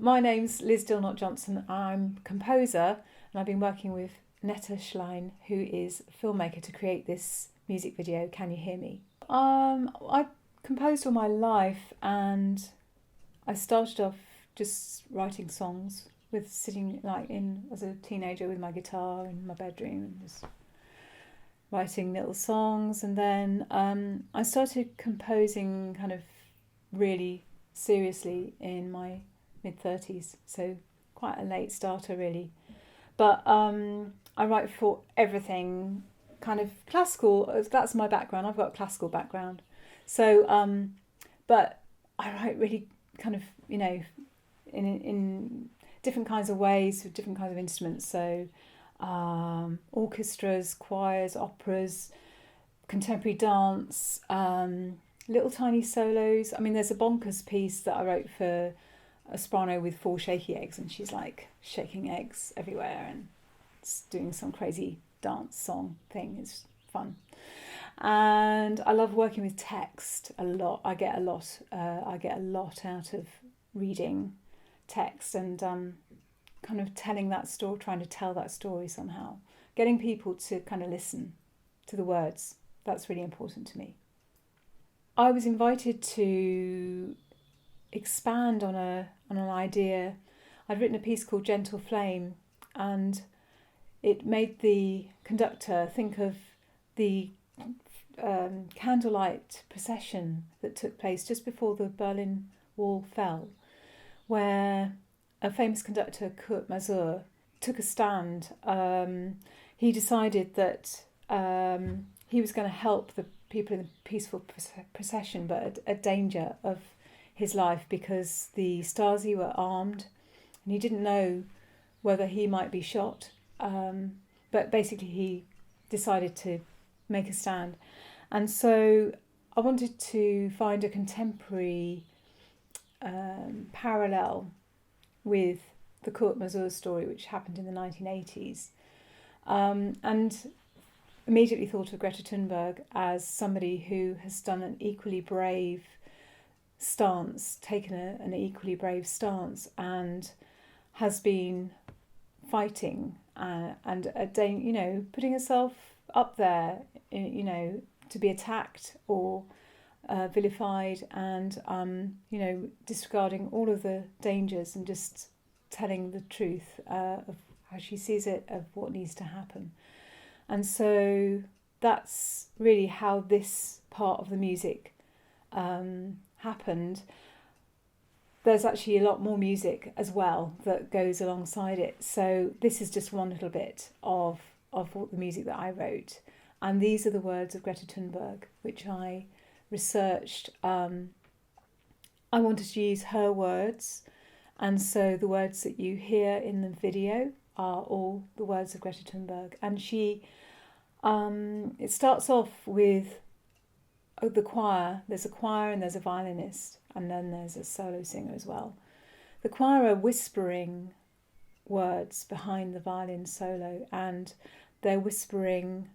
My name's Liz Dilnott Johnson. I'm a composer and I've been working with Neta Shlain, who is a filmmaker, to create this music video, Can You Hear Me? I composed all my life, and I started off just writing songs with sitting as a teenager with my guitar in my bedroom and just writing little songs. And then I started composing kind of really seriously in my mid-30s, so quite a late starter really. But I write for everything, kind of classical. That's my background. I've got a classical background. So, but I write really kind of, in different kinds of ways with different kinds of instruments. So orchestras, choirs, operas, contemporary dance, little tiny solos. I mean, there's a bonkers piece that I wrote for a soprano with 4 shaky eggs, and she's like shaking eggs everywhere and doing some crazy dance song thing. It's fun. And I love working with text a lot. I get a lot out of reading text and kind of telling that story, trying to tell that story somehow, getting people to kind of listen to the words. That's really important to me. I was invited to expand on an idea. I'd written a piece called Gentle Flame, and it made the conductor think of the candlelight procession that took place just before the Berlin Wall fell, where a famous conductor, Kurt Masur, took a stand. He decided that he was going to help the people in the peaceful procession, but at danger of his life, because the Stasi were armed and he didn't know whether he might be shot. But basically he decided to make a stand. And so I wanted to find a contemporary parallel with the Kurt Masur story, which happened in the 1980s. And immediately thought of Greta Thunberg as somebody who has done an equally brave stance, taken an equally brave stance, and has been fighting and putting herself up there, to be attacked or vilified, and disregarding all of the dangers and just telling the truth of how she sees it, of what needs to happen. And so that's really how this part of the music happened. There's actually a lot more music as well that goes alongside it. So this is just one little bit of the music that I wrote. And these are the words of Greta Thunberg, which I researched. I wanted to use her words. And so the words that you hear in the video are all the words of Greta Thunberg. And she, it starts off with the choir. There's a choir and there's a violinist, and then there's a solo singer as well. The choir are whispering words behind the violin solo, and they're whispering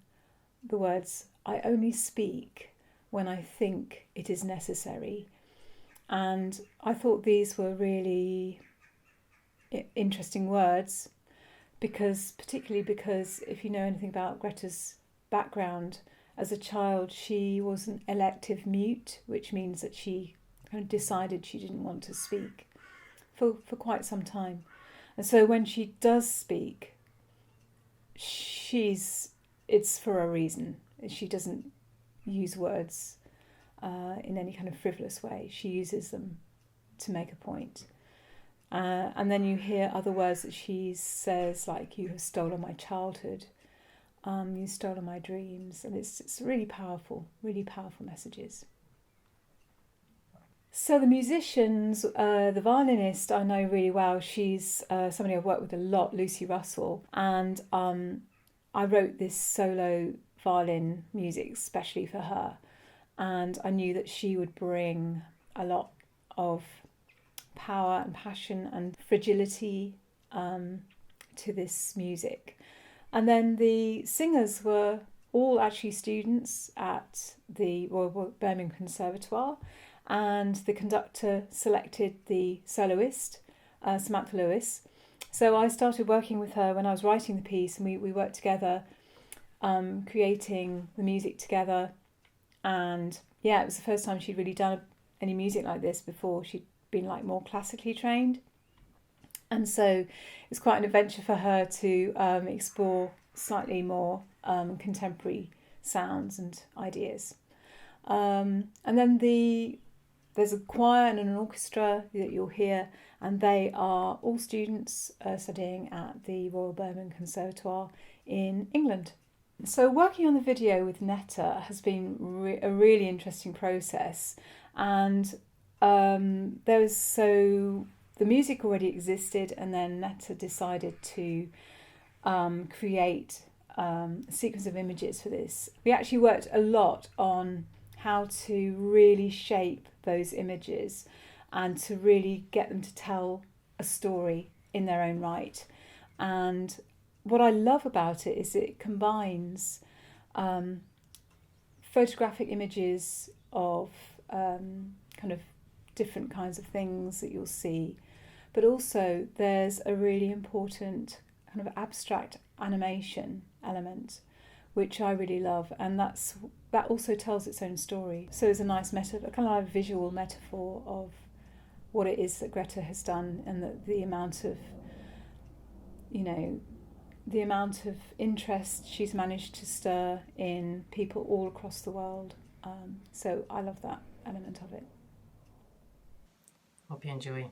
the words, "I only speak when I think it is necessary." And I thought these were really interesting words, particularly because if you know anything about Greta's background, as a child she was an elective mute, which means that she kind of decided she didn't want to speak for quite some time. And so when she does speak, it's for a reason. She doesn't use words in any kind of frivolous way. She uses them to make a point. And then you hear other words that she says, like, "You have stolen my childhood, you've stolen my dreams." And it's really powerful messages. So the musicians, the violinist I know really well. She's somebody I've worked with a lot, Lucy Russell. And I wrote this solo violin music especially for her. And I knew that she would bring a lot of power and passion and fragility to this music. And then the singers were all actually students at the Royal Birmingham Conservatoire, and the conductor selected the soloist Samantha Lewis. So I started working with her when I was writing the piece, and we worked together, creating the music together. And yeah, it was the first time she'd really done any music like this before. She'd been like more classically trained. And so it was quite an adventure for her to explore slightly more contemporary sounds and ideas. And then there's a choir and an orchestra that you'll hear, and they are all students studying at the Royal Birmingham Conservatoire in England. So working on the video with Neta has been a really interesting process, and the music already existed, and then Neta decided to create a sequence of images for this. We actually worked a lot on how to really shape those images and to really get them to tell a story in their own right. And what I love about it is it combines photographic images of kind of different kinds of things that you'll see, but also there's a really important kind of abstract animation element, which I really love, and that also tells its own story. So it's a nice metaphor, kind of like a visual metaphor of what it is that Greta has done, and the amount of, the amount of interest she's managed to stir in people all across the world. So I love that element of it. Hope you enjoy.